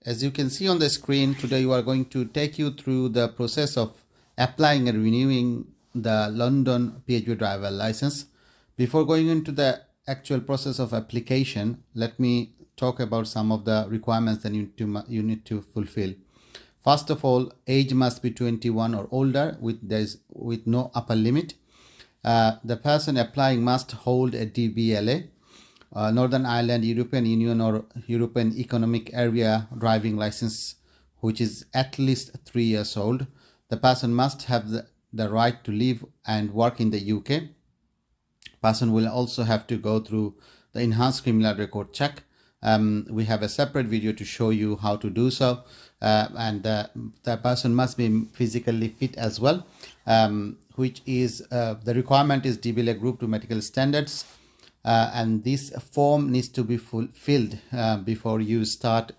As you can see on the screen, today we are going to take you through the process of applying and renewing the London PHV driver license. Before going into the actual process of application, let me talk about some of the requirements that you need to fulfill. First of all, age must be 21 or older with no upper limit. The person applying must hold a DVLA, Northern Ireland, European Union or European Economic Area driving license, which is at least 3 years old. The person must have the right to live and work in the UK. Person will also have to go through the enhanced criminal record check. We have a separate video to show you how to do so, and the person must be physically fit as well, which is the requirement is DVLA Group 2 medical standards, and this form needs to be filled before you start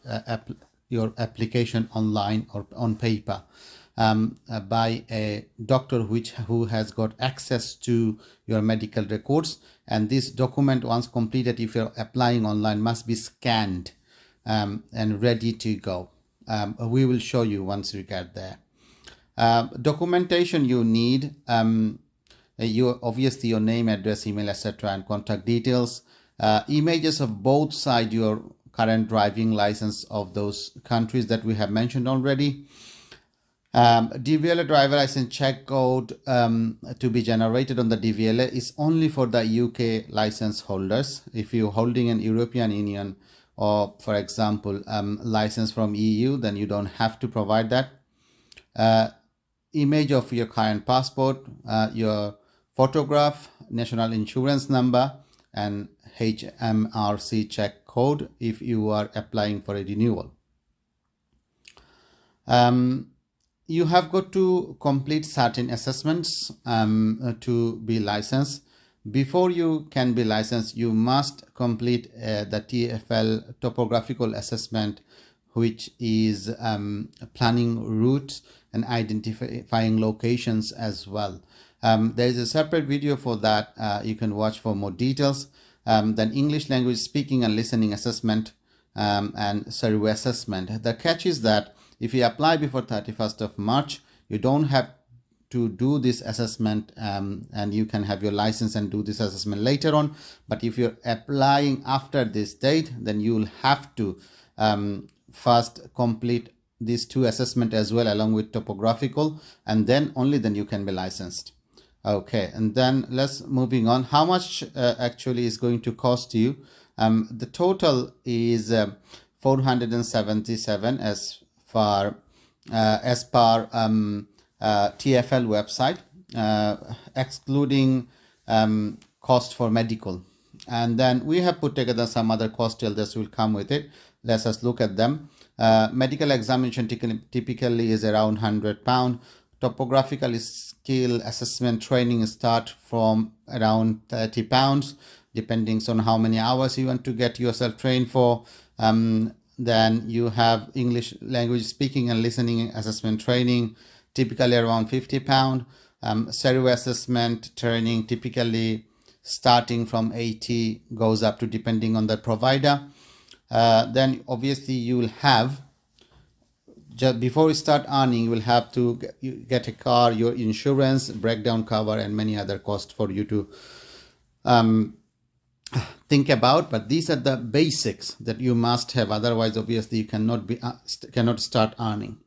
your application online or on paper, by a doctor who has got access to your medical records. And this document, once completed, if you're applying online, must be scanned and ready to go. We will show you once we get there. Documentation you need, obviously your name, address, email, etc., and contact details, images of both sides your current driving license of those countries that we have mentioned already. DVLA driver license check code to be generated on the DVLA is only for the UK license holders. If you're holding an European Union or, for example, license from EU, then you don't have to provide that. Image of your current passport, your photograph, national insurance number, and HMRC check code if you are applying for a renewal. You have got to complete certain assessments to be licensed. Before you can be licensed, you must complete the TFL topographical assessment, which is planning routes and identifying locations as well. There is a separate video for that. You can watch for more details. Then English language speaking and listening assessment, and survey assessment. The catch is that if you apply before 31st of March, you don't have to do this assessment, and you can have your license and do this assessment later on. But if you're applying after this date, then you will have to first complete these two assessments as well, along with topographical, and then only then you can be licensed. Okay, and then let's moving on. How much actually is going to cost you? The total is 477 as per TFL website, excluding cost for medical. And then we have put together some other cost that will come with it. Let's just look at them. Medical examination typically is around £100. Topographical skill assessment training start from around £30, depending on how many hours you want to get yourself trained for. Then you have English language speaking and listening assessment training, typically around £50. Survey assessment training, typically starting from 80, goes up to depending on the provider. Then obviously you will have, just before you start earning, you will have to get a car, your insurance, breakdown cover, and many other costs for you to think about. But these are the basics that you must have, otherwise obviously you cannot start earning.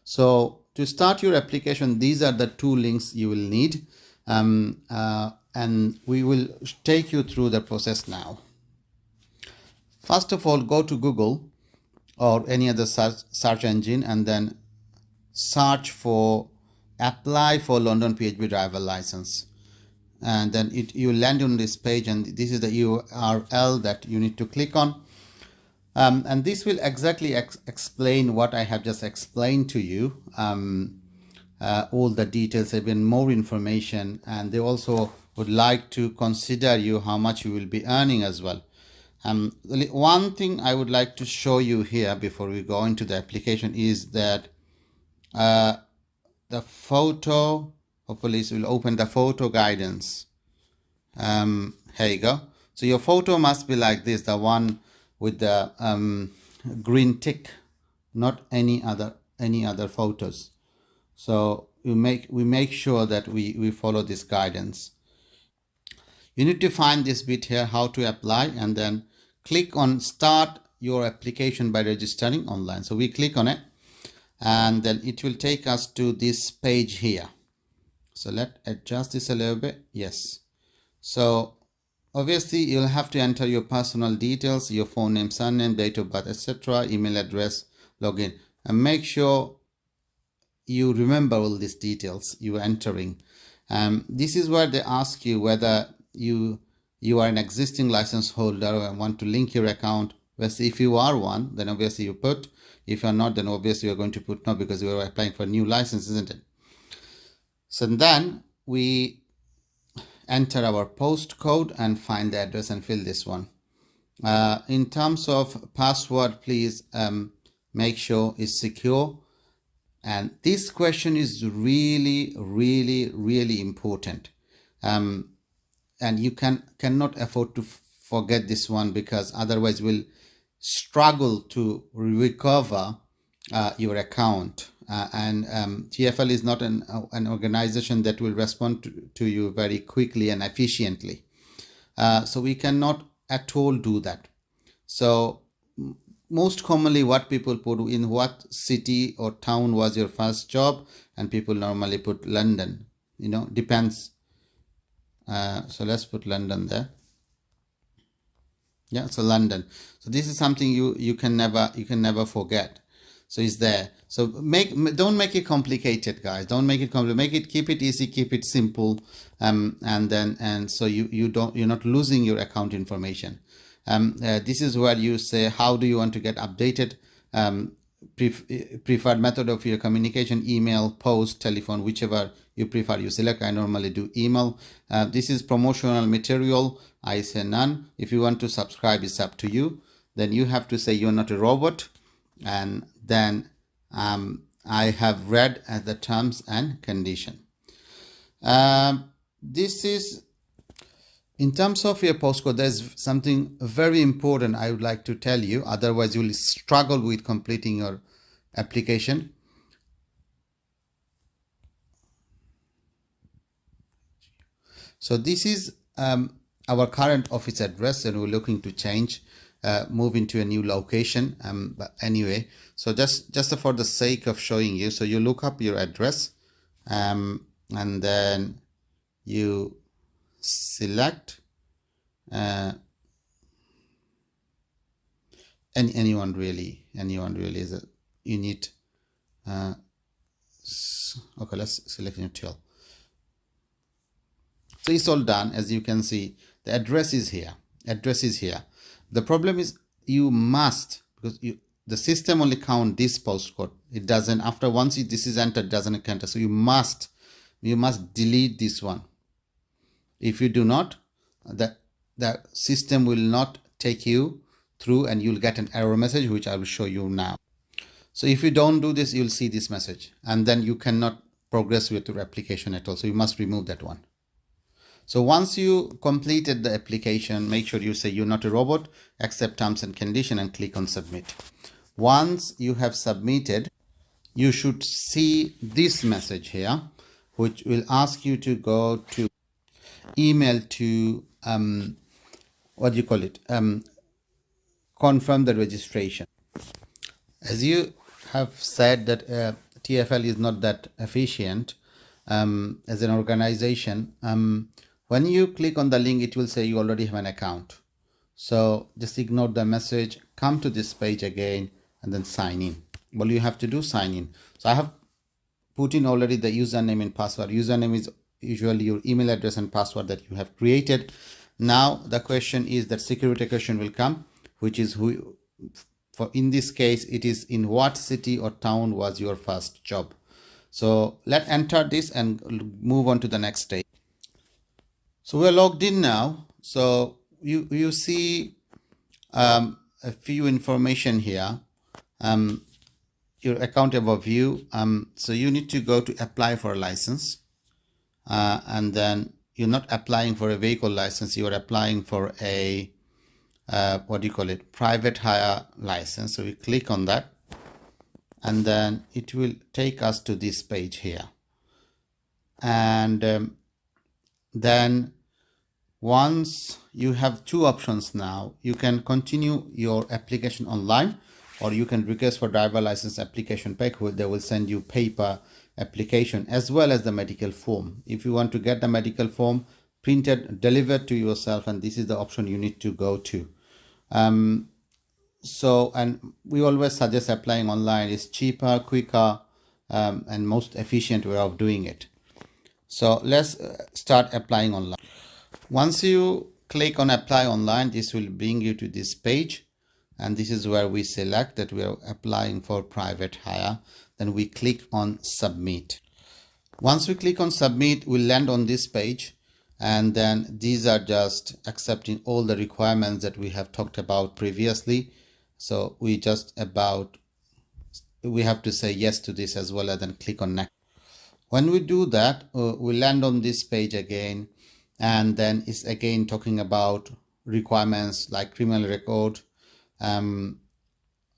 So to start your application, these are the two links you will need, and we will take you through the process now. First of all, go to Google or any other search engine and then search for apply for London PHV driver license. And then you land on this page, and this is the URL that you need to click on, and this will exactly explain what I have just explained to you, all the details, even more information, and they also would like to consider you how much you will be earning as well. One thing I would like to show you here before we go into the application is that the photo, hopefully it will open the photo guidance. Here you go. So your photo must be like this, the one with the green tick not any other photos. So we make sure that we follow this guidance. You need to find this bit here, how to apply, and then click on start your application by registering online. So we click on it, and then it will take us to this page here. So let's adjust this a little bit. Yes. So obviously you'll have to enter your personal details, your phone name, surname, date of birth, etc., email address, login, and make sure you remember all these details you are entering. This is where they ask you whether you are an existing license holder and want to link your account. If you are one, then obviously you put. If you're not, then obviously you're going to put no, because you are applying for a new license, isn't it? So then we enter our postcode and find the address and fill this one. In terms of password, please make sure it's secure. And this question is really, really, really important. And you cannot afford to forget this one, because otherwise we'll struggle to recover your account. TFL is not an organization that will respond to you very quickly and efficiently. So we cannot at all do that. So most commonly what people put, in what city or town was your first job, and people normally put London, depends. So let's put London there. Yeah, so London. So this is something you can never forget. So it's there. So don't make it complicated, guys. Don't make it complicated. Keep it easy, keep it simple, and so you're not losing your account information. This is where you say, how do you want to get updated? Preferred method of your communication: email, post, telephone, whichever you prefer. You select. I normally do email. This is promotional material. I say none. If you want to subscribe, it's up to you. Then you have to say you're not a robot, and then I have read the terms and condition. This is in terms of your postcode. There's something very important I would like to tell you, otherwise you will struggle with completing your application. So this is our current office address, and we're looking to change, move into a new location. But anyway, so just for the sake of showing you, so you look up your address, and then you select anyone really is a unit. Okay, let's select Neutral. So it's all done. As you can see, the address is here. The problem is you must, because the system only count this postcode. It doesn't, after once this is entered, doesn't count. So you must delete this one. If you do not, the system will not take you through, and you'll get an error message, which I will show you now. So if you don't do this, you'll see this message, and then you cannot progress with your application at all. So you must remove that one. So once you completed the application, make sure you say you're not a robot, accept terms and condition, and click on submit. Once you have submitted, you should see this message here, which will ask you to go to email to confirm the registration. As you have said that TFL is not that efficient as an organization, when you click on the link, it will say you already have an account. So just ignore the message, come to this page again, and then sign in. Well, you have to do sign in. So I have put in already the username and password. Username is usually your email address and password that you have created. Now the question is that security question will come, which is in this case, it is in what city or town was your first job. So let's enter this and move on to the next stage. So we're logged in now. So you see a few information here. Your account overview. So you need to go to apply for a license, and then you're not applying for a vehicle license. You are applying for a private hire license. So we click on that, and then it will take us to this page here. And then once you have two options now, you can continue your application online, or you can request for driver license application pack. They will send you paper application as well as the medical form. If you want to get the medical form printed, delivered to yourself, and this is the option you need to go to. So, and we always suggest applying online is cheaper, quicker, and most efficient way of doing it. So let's start applying online. Once you click on apply online, this will bring you to this page, and this is where we select that we are applying for private hire. Then we click on submit. Once we click on submit, we'll land on this page, and then these are just accepting all the requirements that we have talked about previously. So we have to say yes to this as well, and then click on next. When we do that, we land on this page again, and then it's again talking about requirements like criminal record,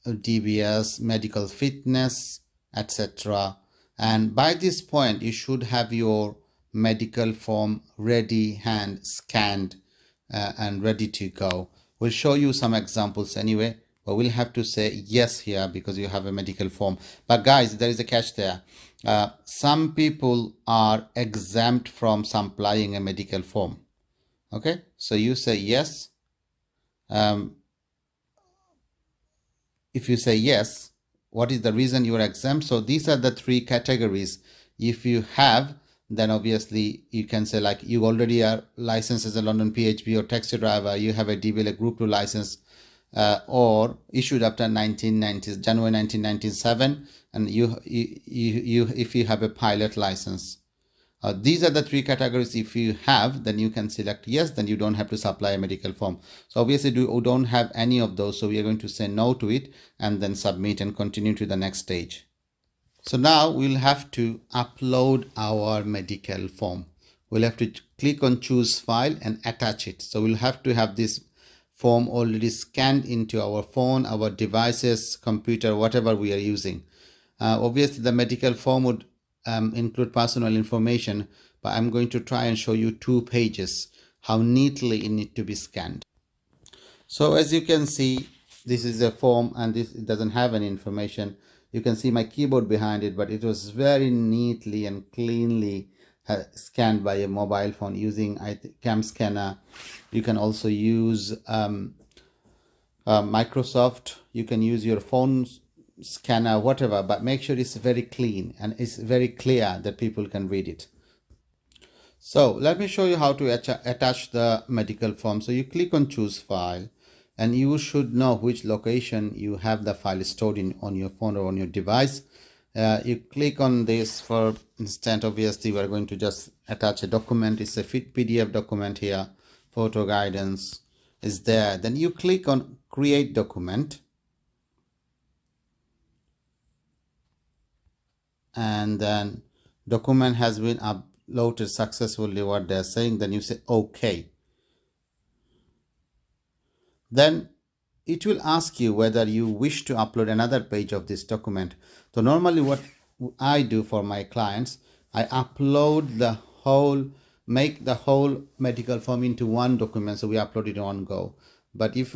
DBS, medical fitness, etc. And by this point, you should have your medical form ready, hand scanned, and ready to go. We'll show you some examples anyway, but we'll have to say yes here because you have a medical form. But guys, there is a catch there. Some people are exempt from supplying a medical form. Okay, so you say yes. If you say yes, what is the reason you are exempt? So these are the three categories. If you have, then obviously you can say like you already are licensed as a London PHV or taxi driver, you have a DBL Group 2 license, or issued after January 1997, and if you have a pilot license. These are the three categories. If you have, then you can select yes, then you don't have to supply a medical form. So obviously we don't have any of those, so we are going to say no to it and then submit and continue to the next stage. So now we'll have to upload our medical form. We'll have to click on choose file and attach it. So we'll have to have this form already scanned into our phone, our devices, computer, whatever we are using. Obviously the medical form would include personal information, but I'm going to try and show you 2 pages how neatly it needs to be scanned. So as you can see, this is a form, and it doesn't have any information. You can see my keyboard behind it, but it was very neatly and cleanly scanned by a mobile phone using cam scanner. You can also use Microsoft. You can use your phone scanner, whatever, but make sure it's very clean and it's very clear that people can read it. So let me show you how to attach the medical form. So you click on choose file, and you should know which location you have the file stored in on your phone or on your device. You click on this. For instance, obviously we're going to just attach a document. It's a PDF document here. Photo guidance is there. Then you click on create document, and then document has been uploaded successfully, what they're saying. Then you say OK. Then it will ask you whether you wish to upload another page of this document. So normally what I do for my clients, I upload the whole, make the whole medical form into one document, so we upload it on go. But if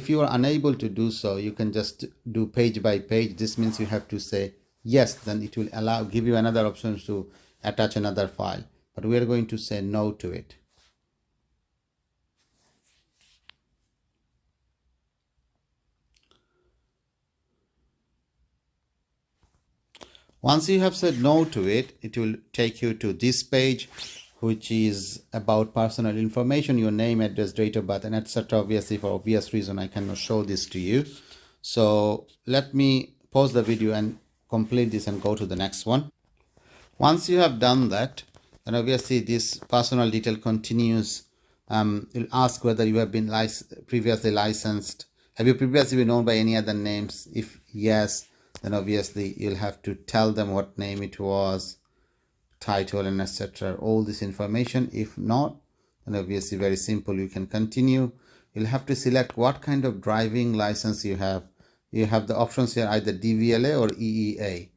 you are unable to do so, you can just do page by page. This means you have to say yes, then it will give you another option to attach another file, but we are going to say no to it. Once you have said no to it, it will take you to this page, which is about personal information, your name, address, date of birth, and etc. Obviously, for obvious reason, I cannot show this to you. So let me pause the video and complete this and go to the next one. Once you have done that, then obviously this personal detail continues. It'll ask whether you have been previously licensed. Have you previously been known by any other names? If yes, then obviously you'll have to tell them what name it was, title, and etc. All this information. If not, then obviously very simple, you can continue. You'll have to select what kind of driving license you have. you have the options here, either DVLA or EEA.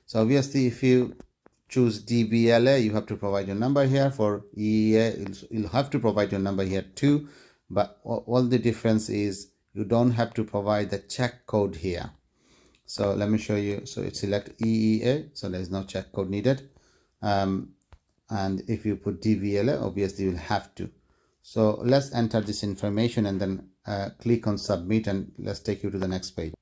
So obviously if you choose DVLA, you have to provide your number here. For EEA, you'll have to provide your number here too, but all the difference is you don't have to provide the check code here. So let me show you. So you select EEA, so there is no check code needed. And if you put DVLA, obviously you'll have to. So let's enter this information and then click on submit, and let's take you to the next page.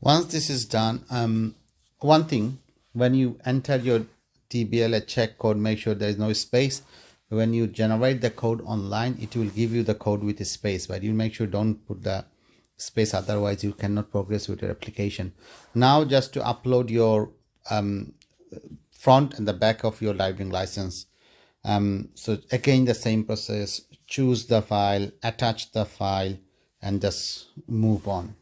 Once this is done, one thing, when you enter your DVLA check code, make sure there is no space. When you generate the code online, it will give you the code with a space, but you make sure don't put the space, otherwise you cannot progress with your application. Now just to upload your front and the back of your driving license. So again, the same process, choose the file, attach the file, and just move on.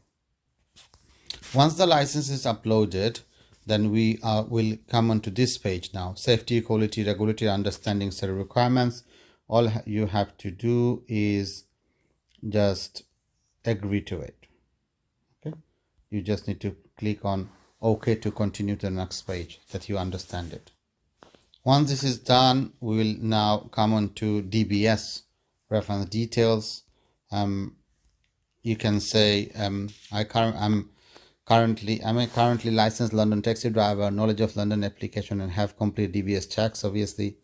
Once the license is uploaded, then we will come onto this page now. Safety, quality, regulatory understanding, set of requirements. All you have to do is just agree to it. Okay, you just need to click on OK to continue to the next page, that you understand it. Once this is done, we will now come on to DBS reference details. You can say I'm currently licensed London taxi driver, knowledge of London application, and have complete DBS checks. Obviously,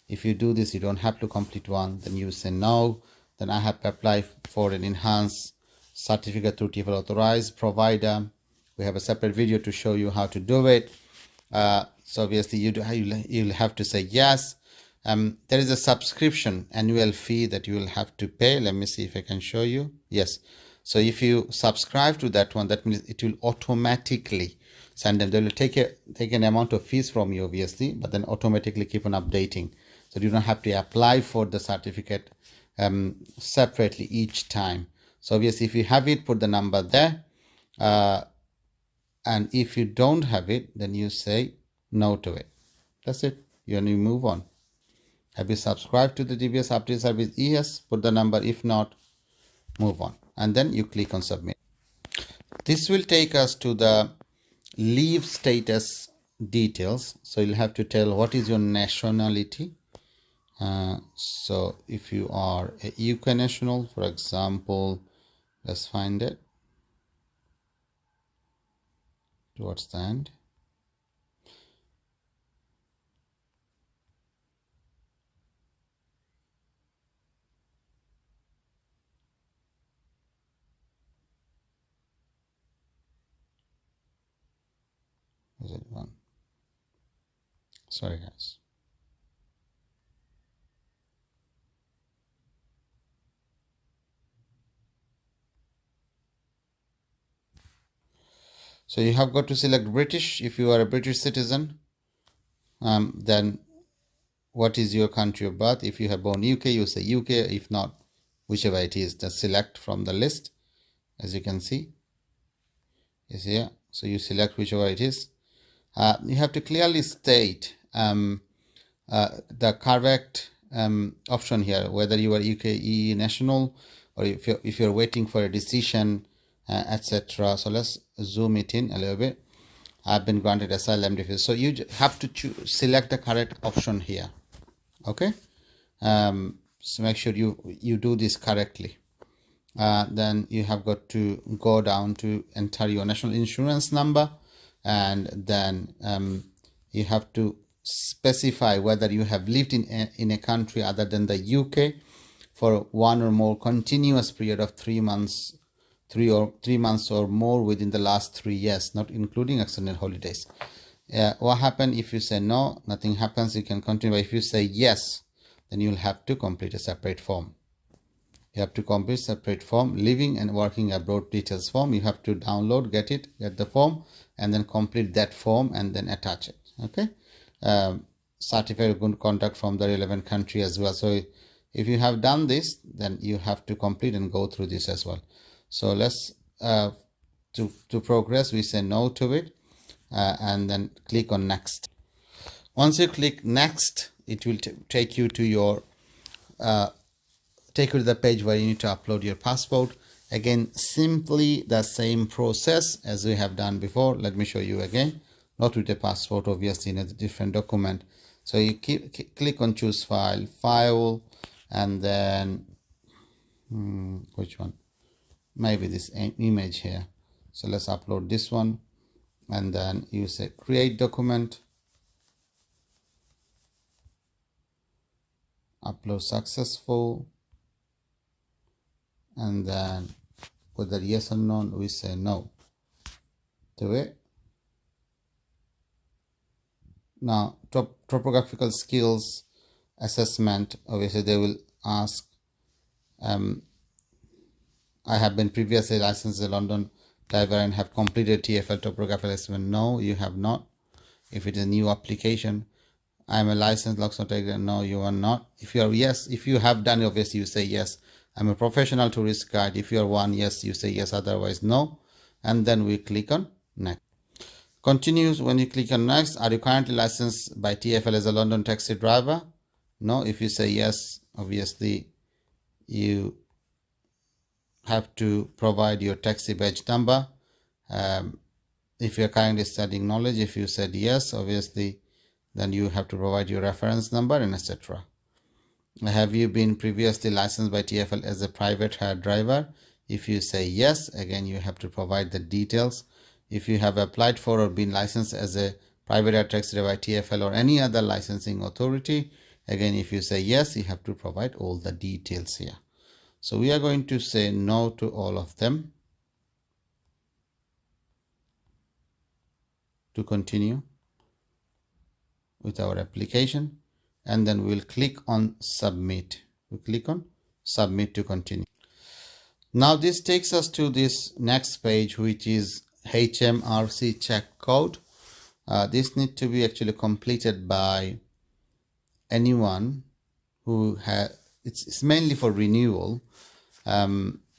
if you do this, you don't have to complete one. Then you say no. Then I have to apply for an enhanced certificate through TFL authorized provider. We have a separate video to show you how to do it. So obviously you'll have to say yes. There is a subscription annual fee that you will have to pay. Let me see if I can show you. Yes. So if you subscribe to that one, that means it will automatically send them. They will take an amount of fees from you, obviously, but then automatically keep on updating. So you don't have to apply for the certificate separately each time. So obviously if you have it, put the number there. And if you don't have it, then you say no to it. That's it. You only move on. Have you subscribed to the DBS update service? Yes, put the number. If not, move on. And then you click on submit. This will take us to the leave status details. So you'll have to tell what is your nationality. So if you are a UK national, for example, let's find it towards the end. Is it one? Sorry guys. So you have got to select British if you are a British citizen. Then what is your country of birth? If you have born UK, you say UK. If not, whichever it is, just select from the list. As you can see, is here. So you select whichever it is. You have to clearly state the correct option here, whether you are UK EU national or if you're waiting for a decision, etc. So let's zoom it in a little bit. I've been granted asylum defense. So you have to select the correct option here. Okay. So make sure you do this correctly. Then you have got to go down to enter your national insurance number, and then you have to specify whether you have lived in a country other than the UK for one or more continuous period of 3 months, 3 months or more within the last 3 years, not including extended holidays. What happens if you say no? Nothing happens. You can continue. But if you say yes, then you'll have to complete a separate form. You have to complete separate form, living and working abroad details form. You have to download, get the form, and then complete that form and then attach it. Okay. Certificate of good conduct from the relevant country as well. So if you have done this, then you have to complete and go through this as well. So let's to progress, we say no to it, and then click on next. Once you click next, it will take you to your take you to the page where you need to upload your passport, Again, simply the same process as we have done before. Let me show you again, not with a passport, obviously in a different document. So you click on choose file, and then which one? Maybe this image here. So let's upload this one, and then you say create document, upload successful, and then whether yes or no, we say no to it. Now topographical skills assessment, obviously they will ask, I have been previously licensed as a London driver and have completed TfL topographical assessment. No, you have not. If it is a new application, I am a licensed locksmith driver. No, you are not. If you are yes, if you have done it, obviously you say yes. I'm a professional tourist guide. If you are one, yes, you say yes, otherwise no. And then we click on next. Continues. When you click on next, are you currently licensed by TfL as a London taxi driver? No. If you say yes, obviously you have to provide your taxi badge number. If you're currently studying knowledge, if you said yes, obviously then you have to provide your reference number and etc. Have you been previously licensed by TfL as a private hire driver? If you say yes, again you have to provide the details. If you have applied for or been licensed as a private hire taxi driver by TfL or any other licensing authority, again if you say yes, you have to provide all the details here. So we are going to say no to all of them to continue with our application, and then we'll click on submit. We click on submit to continue. Now this takes us to this next page, which is HMRC check code. This needs to be actually completed by anyone who has, it's mainly for renewal.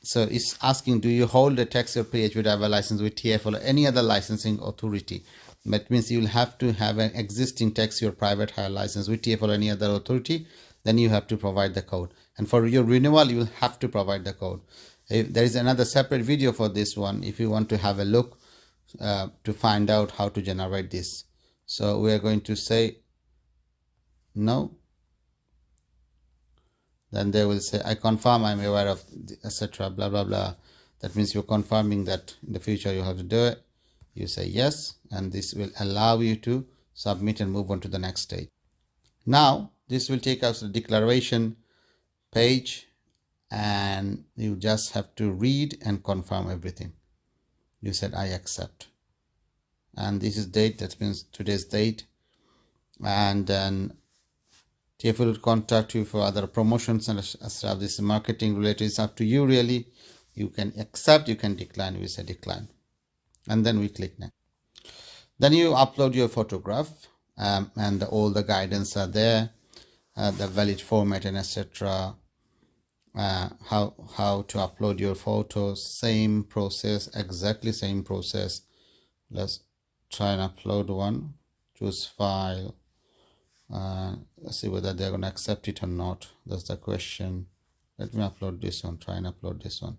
So it's asking, do you hold a taxi or PHV driver license with TfL or any other licensing authority? That means you will have to have an existing taxi or private hire license with TfL or any other authority. Then you have to provide the code. And for your renewal, you will have to provide the code. There is another separate video for this one if you want to have a look to find out how to generate this. So we are going to say no. Then they will say, I confirm, I'm aware of, etc. blah blah blah. That means you're confirming that in the future you have to do it. You say yes, and this will allow you to submit and move on to the next stage. Now this will take us to the declaration page, and you just have to read and confirm everything. You said I accept, and this is date, that means today's date, and then TfL will contact you for other promotions and stuff. This is marketing related. It's up to you really. You can accept, you can decline. We say decline, and then we click next. Then you upload your photograph, and all the guidance are there, the valid format and etc. How to upload your photos. Same process, exactly same process. Let's try and upload one. Choose file. Let's see whether they're going to accept it or not. That's the question. Let me upload this one. Try and upload this one.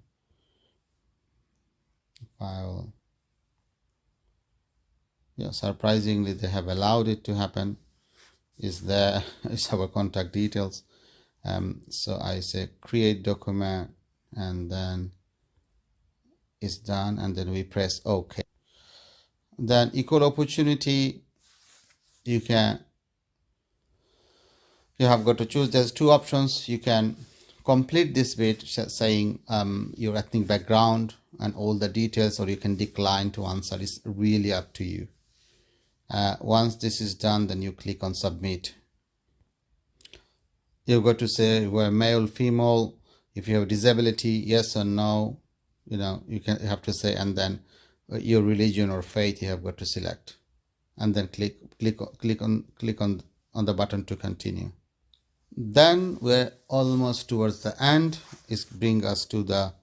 File. Yeah, surprisingly they have allowed it to happen. Is there is our contact details. So I say create document, and then it's done, and then we press OK. Then equal opportunity, you have got to choose. There's two options. You can complete this bit saying your ethnic background and all the details, or you can decline to answer. It's really up to you. Once this is done, then you click on submit. You've got to say we're male, female, if you have disability, yes or no. You have to say, and then your religion or faith you have got to select, and then click on the button to continue. Then we're almost towards the end. It's bring us to the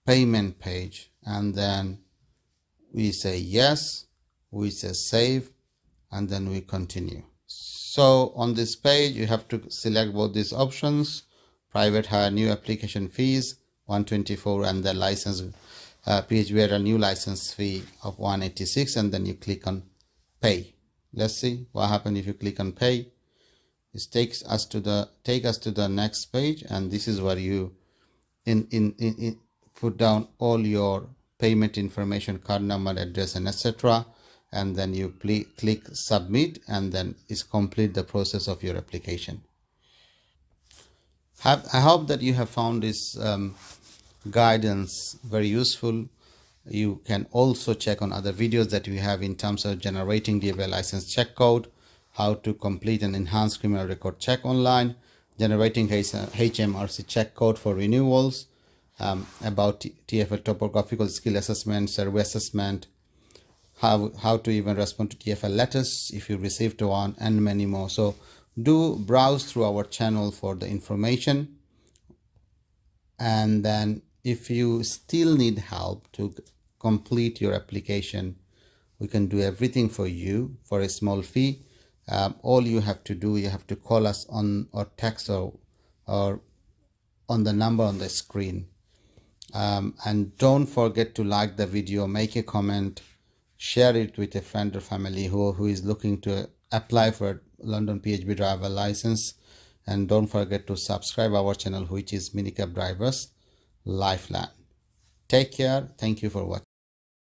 payment page, and then we say yes, we say save, and then we continue. So on this page you have to select both these options: private hire, new application fees, 124, and the license PHV had a new license fee of 186, and then you click on pay. Let's see what happens if you click on pay. It takes us to the next page, and this is where you put down all your payment information, card number, address, and etc. And then you click submit, and then it's complete the process of your application. I hope that you have found this guidance very useful. You can also check on other videos that we have in terms of generating DFA license check code, how to complete an enhanced criminal record check online, generating HMRC check code for renewals, about TFL topographical skill assessment, survey assessment, how to even respond to TFL letters if you received one, and many more. So do browse through our channel for the information. And then if you still need help to complete your application, we can do everything for you for a small fee. All you have to do, you have to call us on or text or on the number on the screen. And don't forget to like the video, make a comment, share it with a friend or family who is looking to apply for London PHV driver license. And don't forget to subscribe our channel, which is Minicab Drivers Lifeline. Take care. Thank you for watching.